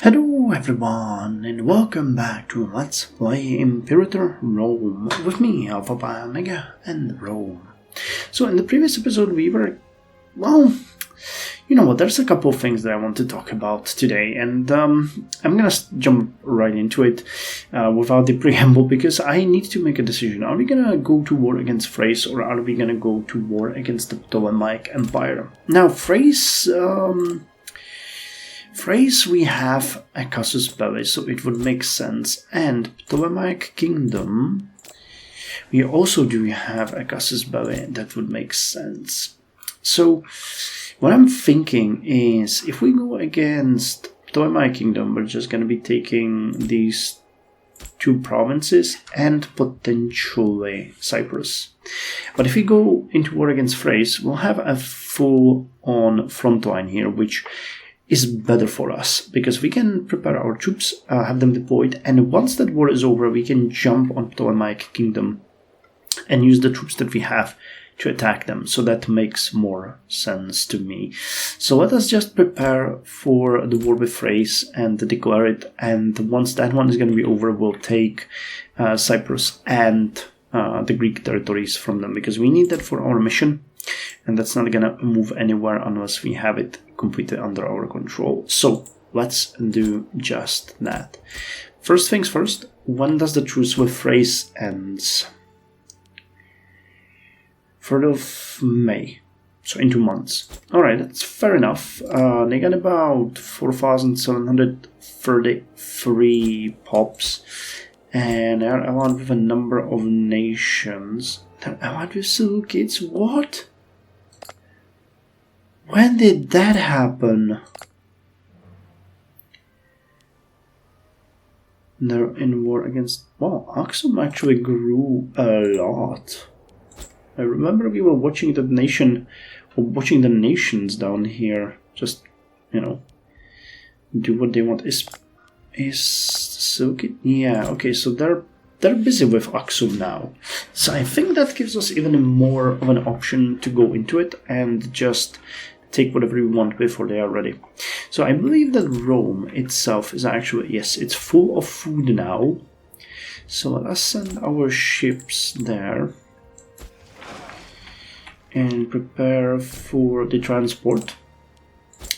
Hello everyone and welcome back to Let's Play Imperator Rome with me, Alpha Pi Omega and Rome. So in the previous episode we were, well, you know what, there's a couple of things that I want to talk about today, and I'm gonna jump right into it without the preamble, because I need to make a decision. Are we gonna go to war against Thrace, or are we gonna go to war against the Ptolemaic Empire? Now Thrace, we have a casus belli, so it would make sense, and Ptolemaic Kingdom, we also do have a casus belli that would make sense. So what I'm thinking is, if we go against Ptolemaic Kingdom, we're just going to be taking these two provinces and potentially Cyprus. But if we go into war against Thrace, we'll have a full-on front line here, which is better for us, because we can prepare our troops, have them deployed, and once that war is over, we can jump on Ptolemaic Kingdom and use the troops that we have to attack them. So that makes more sense to me. So let us just prepare for the war with Thrace and declare it, and once that one is going to be over, we'll take Cyprus and the Greek territories from them, because we need that for our mission, and that's not going to move anywhere unless we have it completely under our control. So let's do just that. First things first, when does the truce with Thrace ends? 3rd of May, so in 2 months. Alright, that's fair enough. They got about 4,733 pops, and they're allied with a number of nations. They're allied with Seleucids? What? When did that happen? They're in war against... Wow, Aksum actually grew a lot. I remember we were watching the nations down here. Just, you know, do what they want. Is Seleucid? Yeah, okay, so they're busy with Aksum now. So I think that gives us even more of an option to go into it and just take whatever we want before they are ready. So I believe that Rome itself is actually, yes, it's full of food now. So let us send our ships there and prepare for the transport,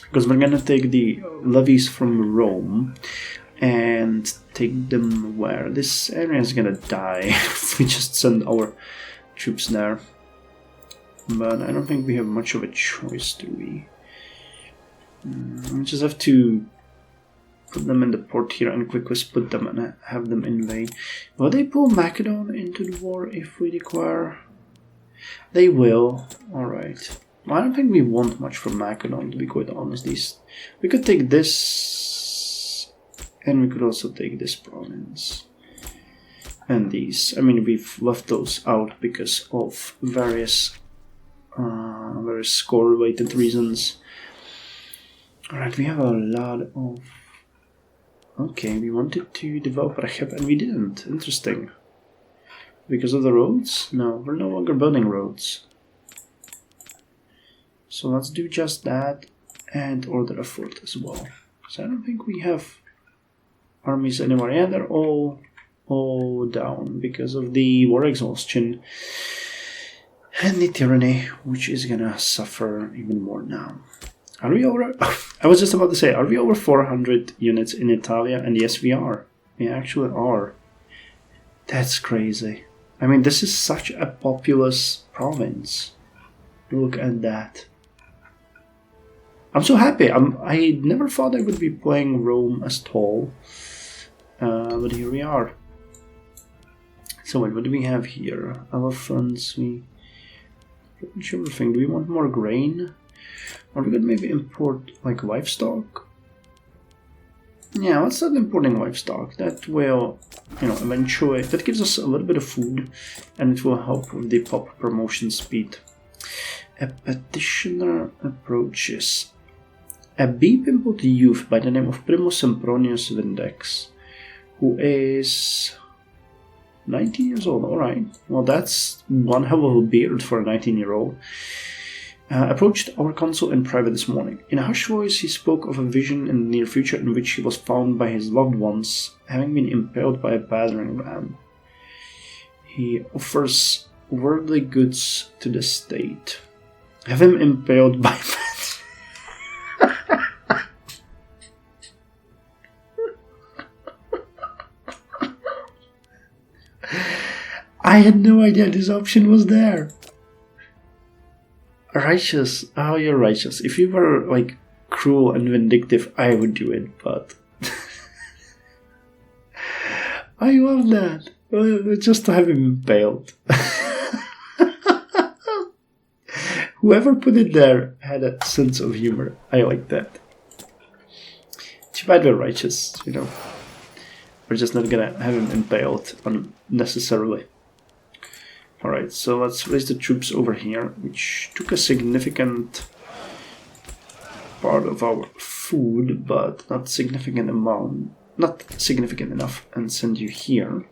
because we're gonna take the levies from Rome and take them where? This area is gonna die if we just send our troops there. But I don't think we have much of a choice, do we? We just have to put them in the port here and quickly split them and have them invade. Will they pull Macedon into the war if we declare? They will. Alright. Well, I don't think we want much from Macedon, to be quite honest. We could take this, and we could also take this province. And these. I mean, we've left those out because of various score-related reasons. Alright, we have a lot of... Okay, we wanted to develop Rahab and we didn't. Interesting. Because of the roads? No, we're no longer building roads. So let's do just that and order a fort as well. So I don't think we have armies anymore. Yeah, they're all down because of the war exhaustion and the tyranny, which is gonna suffer even more now. Are we over... I was just about to say, are we over 400 units in Italia? And yes, we are. We actually are. That's crazy. I mean, this is such a populous province. Look at that. I'm so happy. I never thought I would be playing Rome as tall. But here we are. So wait, what do we have here? Elephants, we... Pretty much everything. Do we want more grain? Or we could maybe import, like, livestock? Yeah, let's start importing livestock. That will, you know, eventually... That gives us a little bit of food, and it will help with the pop promotion speed. A petitioner approaches. A bee-pimpled youth by the name of Primus Sempronius Vindex, who is 19 years old. Alright, well, that's one hell of a beard for a 19-year-old. approached our consul in private this morning. In a hushed voice, he spoke of a vision in the near future in which he was found by his loved ones, having been impaled by a battering ram. He offers worldly goods to the state. Have him impaled by I had no idea this option was there. Righteous. Oh, you're righteous. If you were like cruel and vindictive, I would do it, but I love that. Just to have him impaled. Whoever put it there had a sense of humor. I like that. Too bad we're righteous, you know. We're just not gonna have him impaled unnecessarily. Alright, so let's raise the troops over here, which took a significant part of our food, but not significant amount, not significant enough, and send you here.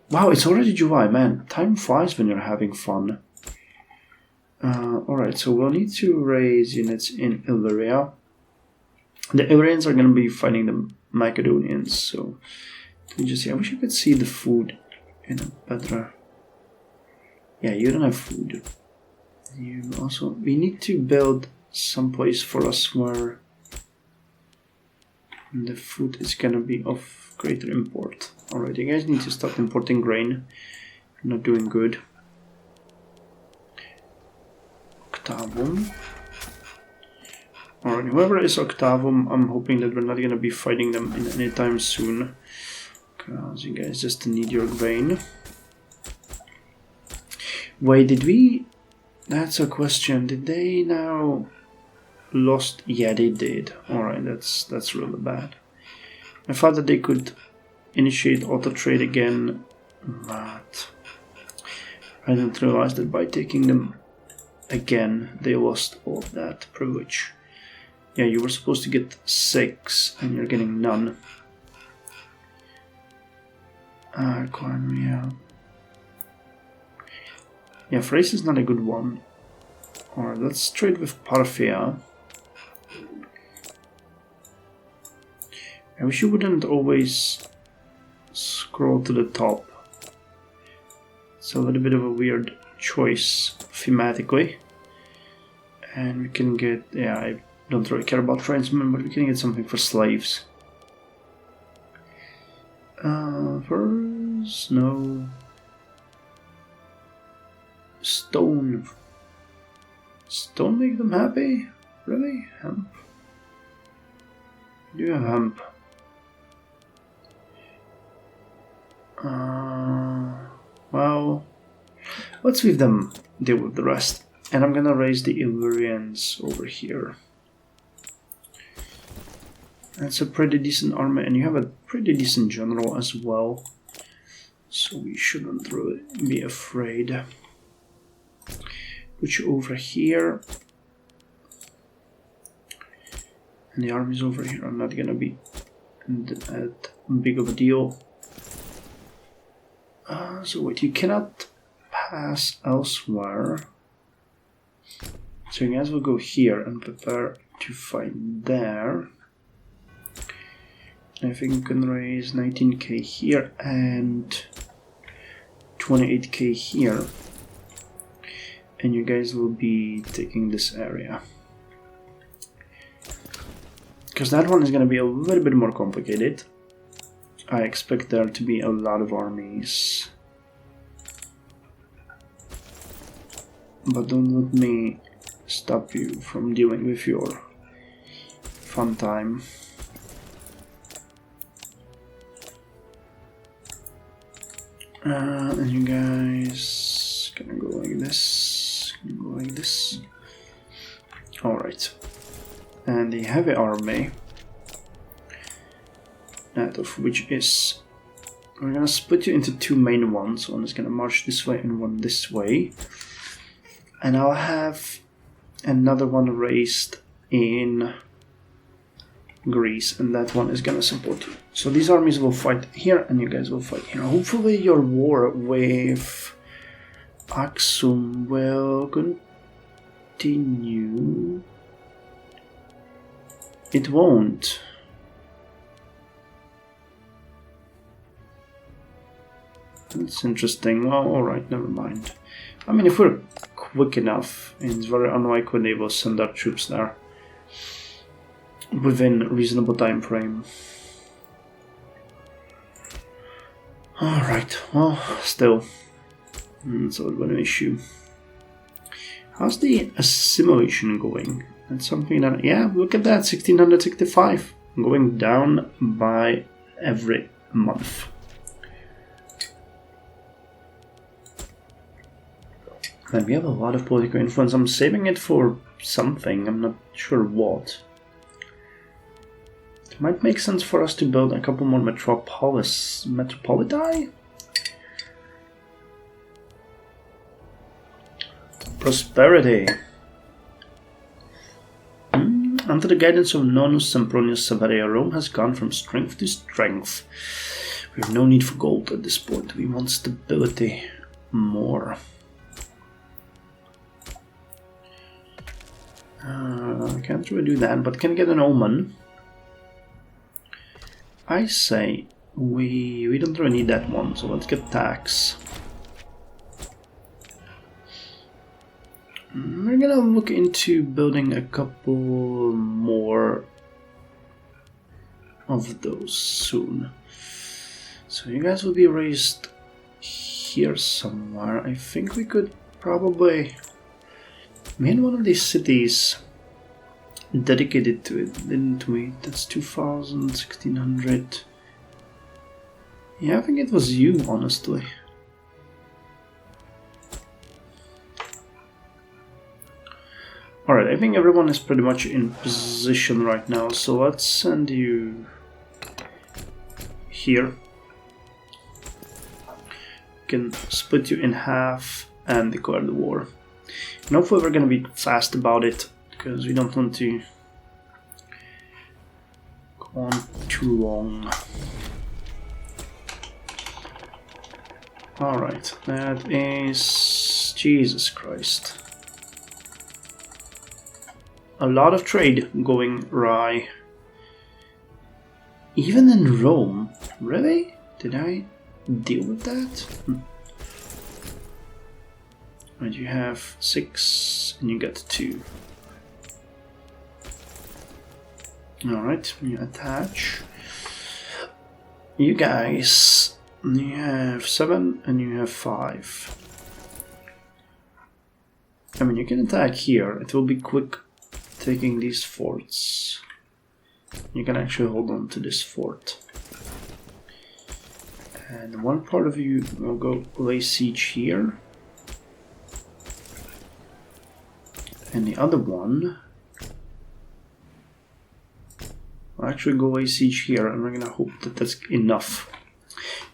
Wow, it's already July, man. Time flies when you're having fun. Alright, so we'll need to raise units in Illyria. The Illyrians are going to be fighting the Macedonians, so let me just see. I wish I could see the food in a better... Yeah, you don't have food. We need to build some place for us where the food is going to be of greater import. Alright, you guys need to start importing grain. You're not doing good. Octavum. Alright, whoever is Octavum, I'm hoping that we're not going to be fighting them in any time soon. Because you guys just need your grain. Wait, did we... That's a question. Did they now... Lost? Yeah, they did. Alright, that's really bad. I thought that they could initiate auto trade again, but I didn't realize that by taking them again, they lost all of that privilege. Yeah, you were supposed to get 6, and you're getting none. Yeah. Yeah, Thrace is not a good one. Alright, let's trade with Parthia. I wish you wouldn't always scroll to the top. It's a little bit of a weird choice thematically. And we can get, yeah, I don't really care about tradesmen, but we can get something for slaves. First, no. Stone. Stone make them happy? Really? Hemp? Do you have hemp? Well, let's leave them deal with the rest. And I'm gonna raise the Illyrians over here. That's a pretty decent army, and you have a pretty decent general as well. So we shouldn't really be afraid. Put you over here. And the armies over here are not gonna be that big of a deal. So wait, you cannot pass elsewhere. So you guys will go here and prepare to fight there. I think you can raise 19k here and 28k here. And you guys will be taking this area. Because that one is going to be a little bit more complicated. I expect there to be a lot of armies. But don't let me stop you from dealing with your fun time. And you guys gonna go like this, gonna go like this. Alright. And the heavy army, that of which is, we're gonna split you into 2 main ones. One is gonna march this way and one this way. And I'll have another one raised in Greece, and that one is gonna support you. So these armies will fight here, and you guys will fight here. Hopefully your war with Aksum will continue. It won't. That's interesting. Well, alright, never mind. I mean, if we're quick enough, and it's very unlikely they will send our troops there within a reasonable time frame. Alright, well, still, it's a little bit of an issue. How's the assimilation going? That's something that, yeah, look at that, 1665, going down by every month. And we have a lot of political influence. I'm saving it for something, I'm not sure what. It might make sense for us to build a couple more metropoliti? Prosperity. Under the guidance of Nonus Sempronius Severia, Rome has gone from strength to strength. We have no need for gold at this point. We want stability more. I can't really do that, but can get an omen. I say we don't really need that one, so let's get tax. We're gonna look into building a couple more of those soon. So you guys will be raised here somewhere. I think we could probably make one of these cities dedicated to it, didn't we? That's 2000, 1600. Yeah, I think it was you, honestly. Alright, I think everyone is pretty much in position right now, so let's send you here. We can split you in half and declare the war. And hopefully we're going to be fast about it, because we don't want to go on too long. Alright, that is... Jesus Christ. A lot of trade going awry. Even in Rome? Really? Did I deal with that? Right, you have 6 and you get 2. Alright, you attach. You guys, you have 7 and you have 5. I mean, you can attack here. It will be quick taking these forts. You can actually hold on to this fort. And one part of you will go lay siege here. And the other one will actually go lay siege here, and we're gonna hope that that's enough.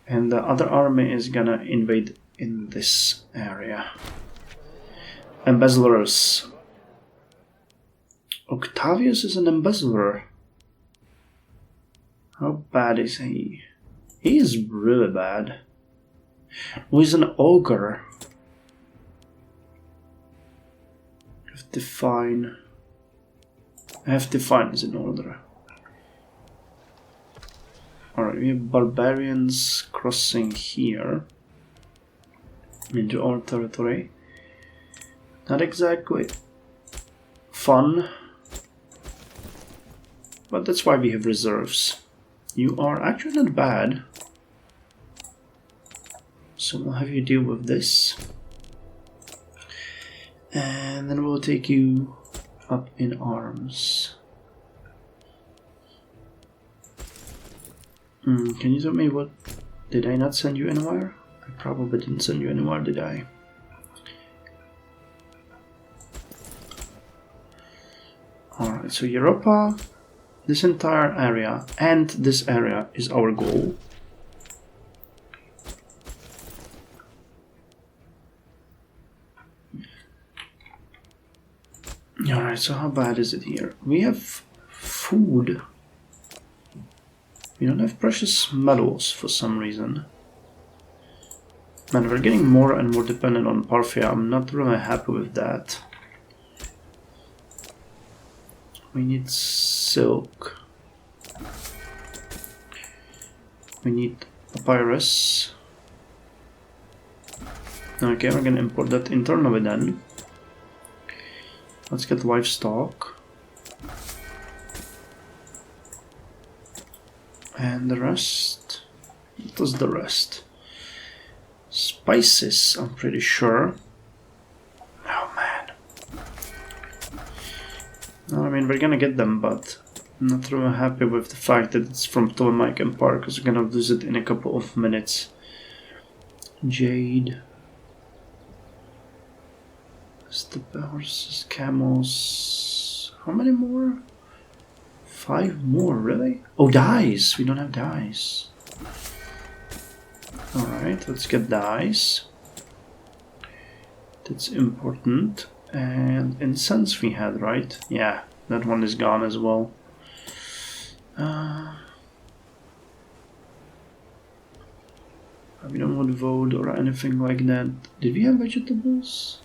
And the other army is gonna invade in this area. Embezzlers. Octavius is an embezzler. How bad is he? He is really bad. Who is an ogre? Define. I have define is in order. Alright, we have barbarians crossing here into our territory. Not exactly fun, but that's why we have reserves. You are actually not bad, so we'll have you deal with this. And then we'll take you up in arms. Can you tell me what... Did I not send you anywhere? I probably didn't send you anywhere, did I? Alright, so Europa, this entire area, and this area is our goal. Alright, so how bad is it here? We have food. We don't have precious metals for some reason. Man, we're getting more and more dependent on Parthia. I'm not really happy with that. We need silk. We need papyrus. Okay, we're gonna import that internally then. Let's get livestock. And the rest? What was the rest? Spices, I'm pretty sure. Oh man. No, I mean, we're gonna get them, but I'm not really happy with the fact that it's from Ptolemaic Empire, because we're gonna lose it in a couple of minutes. Jade. The horses, camels. How many more? 5 more, really? Oh, dyes! We don't have dyes. Alright, let's get dyes. That's important. And incense we had, right? Yeah, that one is gone as well. We don't want vote or anything like that. Did we have vegetables?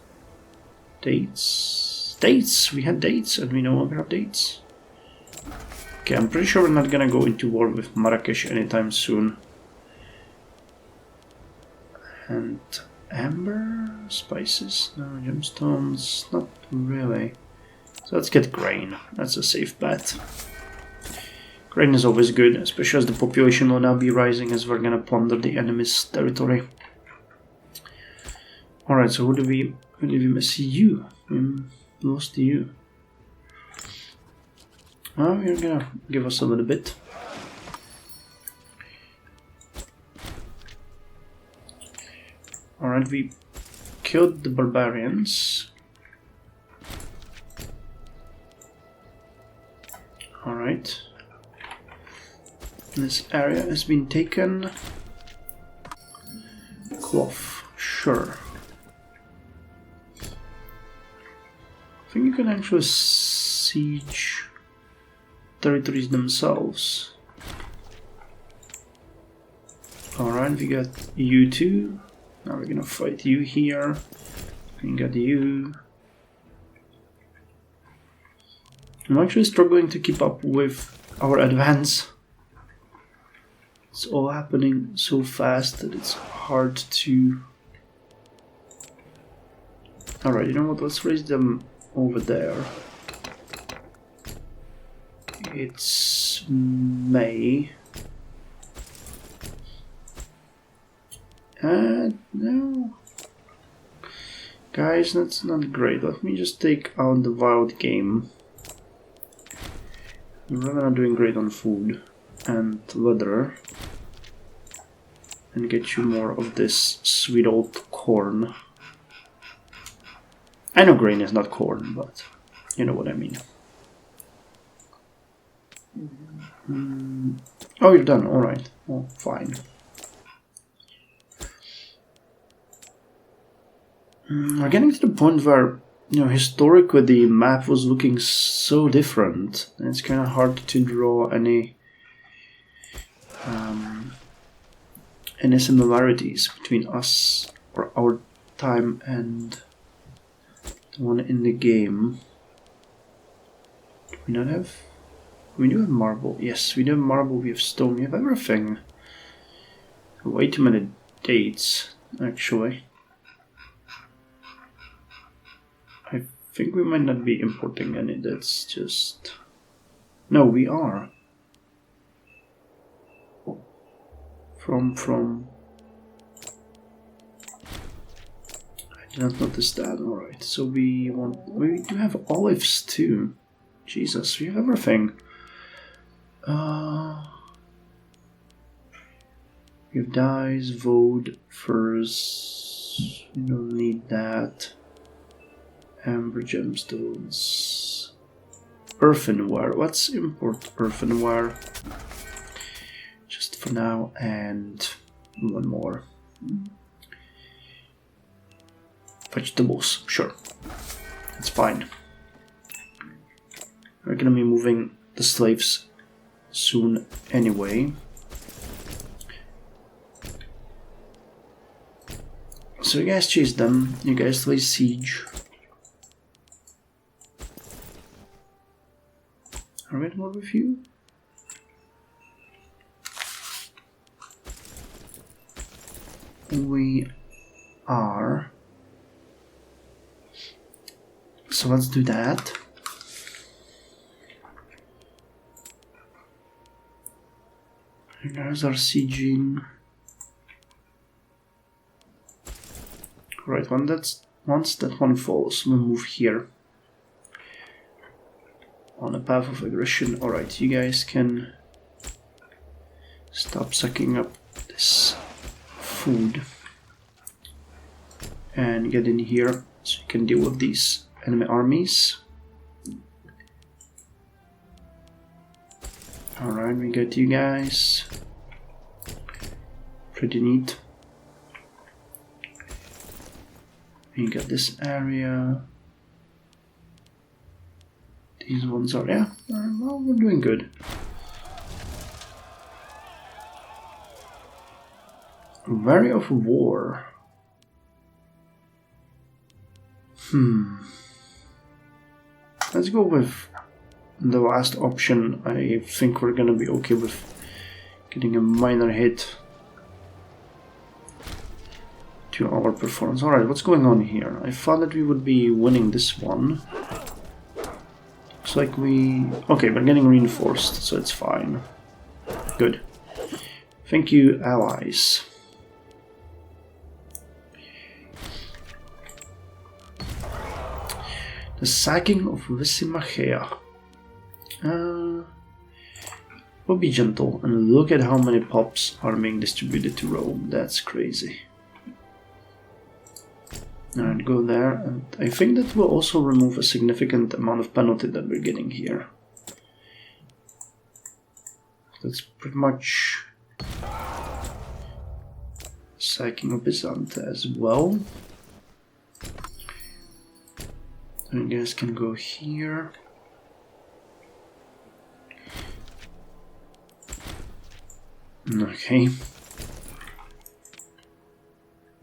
Dates? Dates! We had dates and we no longer have dates. Okay, I'm pretty sure we're not gonna go into war with Marrakesh anytime soon. And amber? Spices? No, gemstones? Not really. So let's get grain. That's a safe bet. Grain is always good, especially as the population will now be rising as we're gonna plunder the enemy's territory. Alright, so who did we miss? You. We lost you. Well, you're gonna give us a little bit. Alright, we killed the barbarians. Alright. This area has been taken. Cloth, sure. I think you can actually siege territories themselves. Alright, we got you two. Now we're gonna fight you here. We got you. I'm actually struggling to keep up with our advance. It's all happening so fast that it's hard to... Alright, you know what, let's raise them over there. It's May. No. Guys, that's not great. Let me just take out the wild game. We're not doing great on food and leather. And get you more of this sweet old corn. I know grain is not corn, but you know what I mean. Oh, you're done. Alright. Oh, fine. We're getting to the point where, you know, historically the map was looking so different. And it's kind of hard to draw any similarities between us or our time and the one in the game. Do we not have... We do have marble. Yes, we do have marble, we have stone, we have everything. Way too many dates, actually. I think we might not be importing any, that's just... No, we are. From... I did not notice that, alright. So we do have olives too. Jesus, we have everything. We have dyes, wood, furs. We don't need that. Amber gemstones. Earthenware. Let's import earthenware. Just for now, and one more. Vegetables, sure. That's fine. We're gonna be moving the slaves soon anyway. so you guys chase them, you guys lay siege. Are we at war with you? We are. So let's do that. And there's our sieging. Right, once that one falls, we'll move here. On a path of aggression. Alright, you guys can stop sucking up this food and get in here so you can deal with these enemy armies. Alright, we got you guys. Pretty neat. We got this area. These ones are, yeah, well, we're doing good. Vary of war. Let's go with the last option. I think we're gonna be okay with getting a minor hit to our performance. Alright, what's going on here? I thought that we would be winning this one. Looks like okay, we're getting reinforced, so it's fine. Good. Thank you, allies. The sacking of Visimachea. We'll be gentle and look at how many pops are being distributed to Rome. That's crazy. Alright, go there, and I think that will also remove a significant amount of penalty that we're getting here. That's pretty much sacking of Byzantium as well. So you guys can go here. Okay.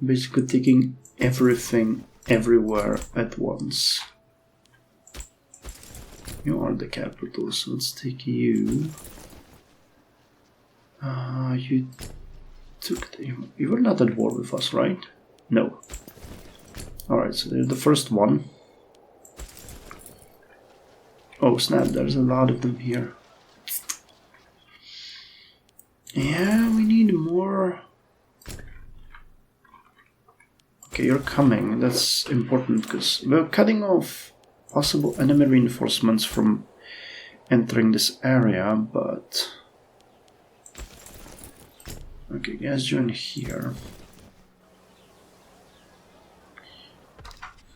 Basically taking everything everywhere at once. You are the capital, so let's take you. You took you were not at war with us, right? No. Alright, so they're the first one. Oh snap, there's a lot of them here. Yeah, we need more. Okay, you're coming. That's important because we're cutting off possible enemy reinforcements from entering this area, but... Okay, guys, join here.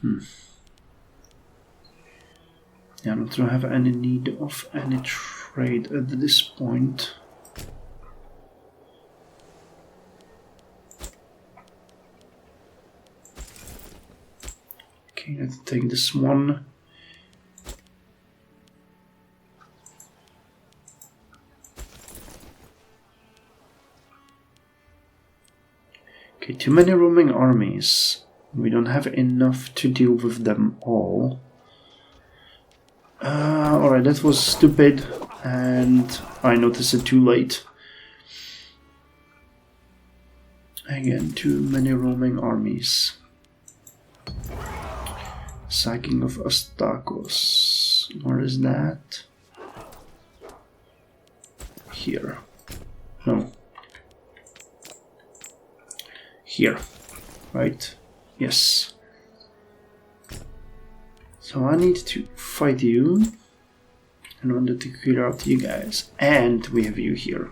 Yeah, I don't have any need of any trade at this point. Okay, let's take this one. Okay, too many roaming armies. We don't have enough to deal with them all. Alright, that was stupid, and I noticed it too late. Again, too many roaming armies. Sacking of Astakos. Where is that? Here. No. Here. Right? Yes. So I need to fight you in order to clear out you guys. And we have you here.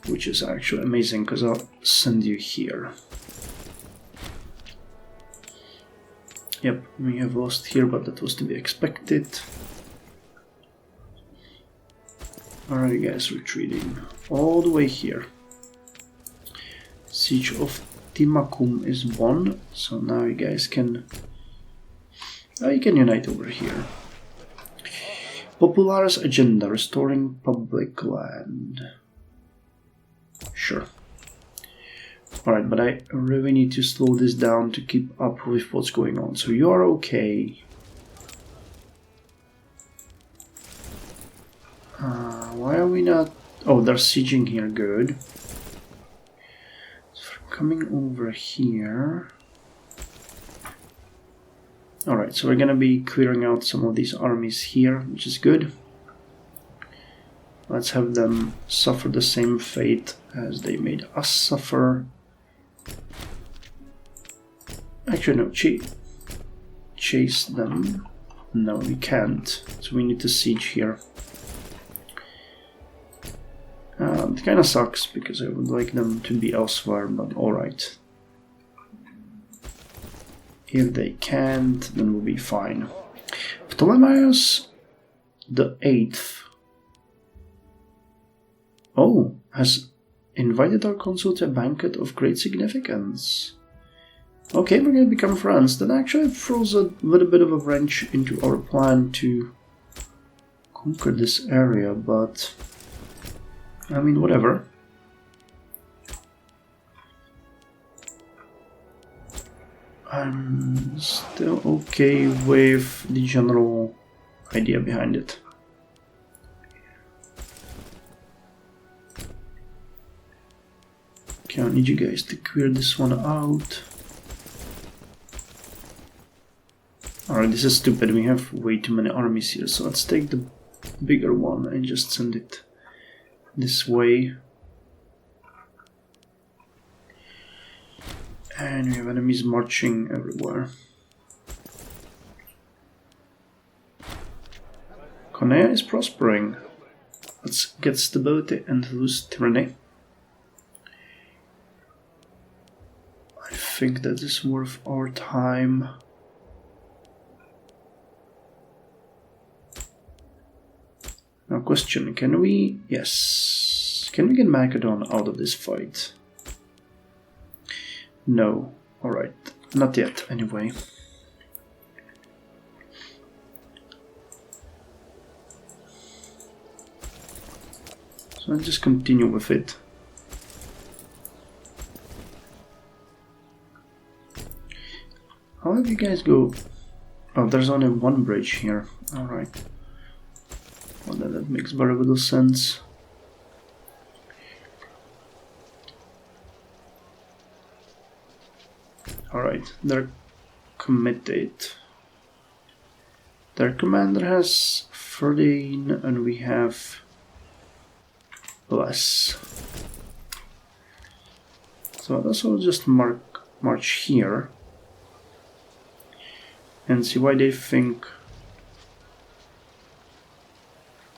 Which is actually amazing because I'll send you here. Yep, we have lost here, but that was to be expected. Alright guys, retreating all the way here. Siege of Timacum is won, so now you guys can... you can unite over here. Popularis agenda, restoring public land. Sure. Alright, but I really need to slow this down to keep up with what's going on. So you're okay. Why are we not... Oh, they're sieging here, good. So coming over here... Alright, so we're gonna be clearing out some of these armies here, which is good. Let's have them suffer the same fate as they made us suffer. Actually, no, chase them. No, we can't. So we need to siege here. It kind of sucks because I would like them to be elsewhere, but alright. If they can't, then we'll be fine. Ptolemaeus the 8th. Oh, has invited our consul to a banquet of great significance. Okay, we're gonna become friends. That actually throws a little bit of a wrench into our plan to conquer this area, but I mean, whatever. I'm still okay with the general idea behind it. Okay, I need you guys to clear this one out. Alright, this is stupid. We have way too many armies here, so let's take the bigger one and just send it this way. And we have enemies marching everywhere. Conea is prospering. Let's get stability and lose tyranny. I think that is worth our time. Now question, can we... Yes. Can we get Macedon out of this fight? No. Alright. Not yet, anyway. So let's just continue with it. How did you guys go? Oh, there's only one bridge here. Alright. Well, then that makes very little sense. Alright, they're committed. Their commander has 13 and we have less. So let's all just march here and see why they think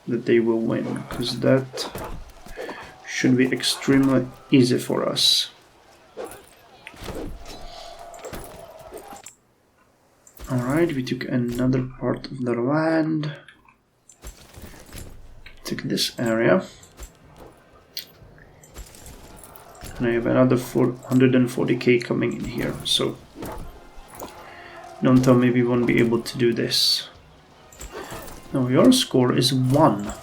that they will win, because that should be extremely easy for us. Alright, we took another part of their land. Took this area. And I have another 440k coming in here, so don't tell me we won't be able to do this. Now your score is 1.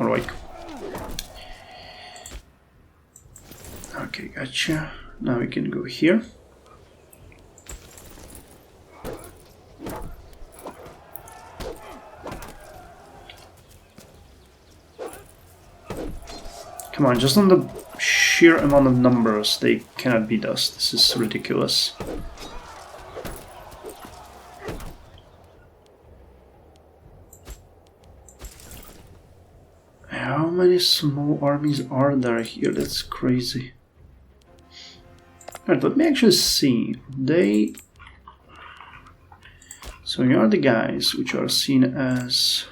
Alright. Okay, gotcha. Now we can go here. Come on, just on the sheer amount of numbers, they cannot beat us. This is ridiculous. How many small armies are there here? That's crazy. Alright, let me actually see. So you are the guys which are seen as...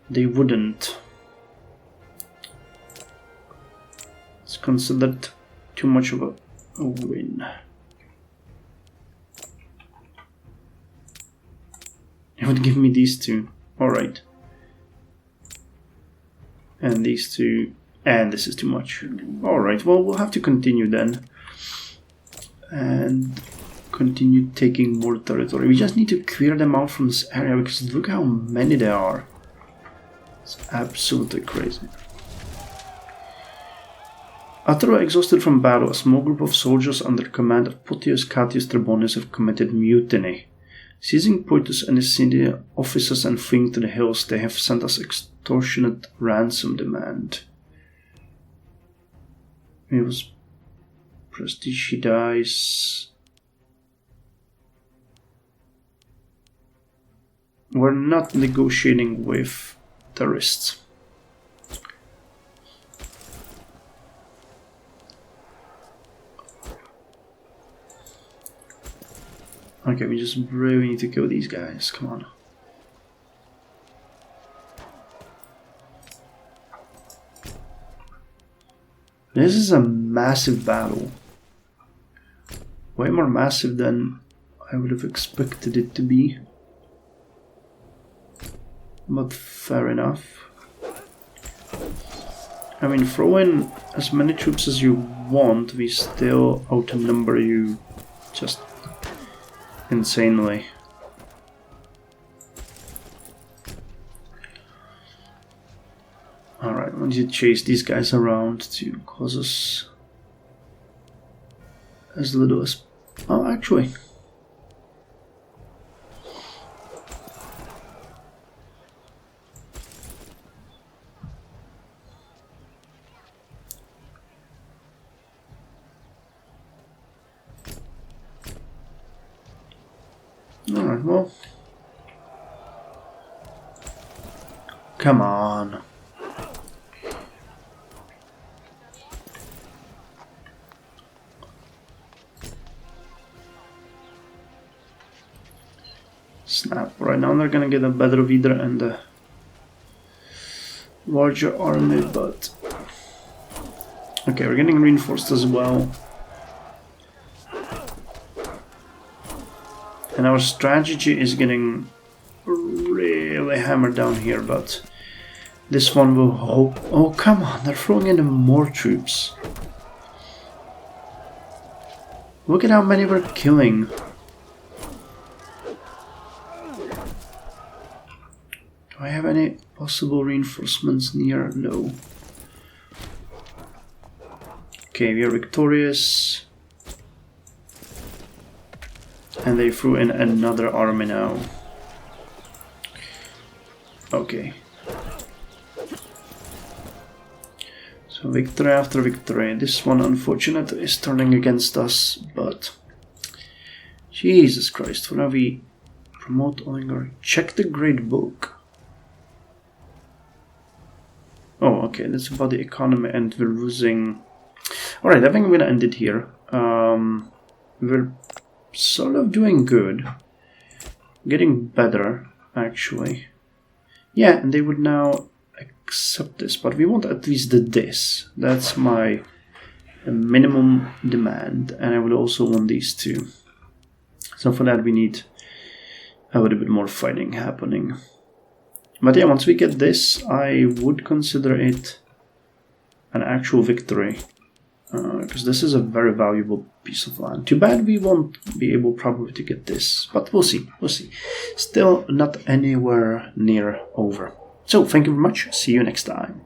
They wouldn't. It's considered too much of a win. It would give me these two. Alright. And these two, and this is too much. Alright, well, we'll have to continue then. And continue taking more territory. We just need to clear them out from this area, because look how many there are. It's absolutely crazy. Utterly exhausted from battle, a small group of soldiers under command of Potius Catius Trebonius have committed mutiny. Seizing Poetus and his senior officers and fleeing to the hills, they have sent us extortionate ransom demand. It was prestige, he dies. We're not negotiating with terrorists. Okay, we just really need to kill these guys, come on. This is a massive battle. Way more massive than I would have expected it to be. But fair enough. I mean, throw in as many troops as you want, we still outnumber you just insanely. Alright, we need to chase these guys around to cause us as little as... Oh, actually. Alright, well. Come on. Snap. Right now they're gonna get a better leader and a larger army, but... Okay, we're getting reinforced as well. And our strategy is getting really hammered down here, but this one will hope... Oh, come on, they're throwing in more troops. Look at how many we're killing. Do I have any possible reinforcements near? No. Okay, we are victorious. And they threw in another army now. Okay. So victory after victory. This one, unfortunately, is turning against us, but... Jesus Christ, what have we... Promote oligarchy. Check the great book. Oh, okay, that's about the economy and we're losing... Alright, I think I'm gonna end it here. We're sort of doing good. Getting better, actually. Yeah, and they would now accept this, but we want at least this. That's my minimum demand, and I would also want these two. So for that we need a little bit more fighting happening. But yeah, once we get this, I would consider it an actual victory. Because this is a very valuable piece of land. Too bad we won't be able probably to get this, but we'll see, we'll see. Still not anywhere near over. So, thank you very much, see you next time.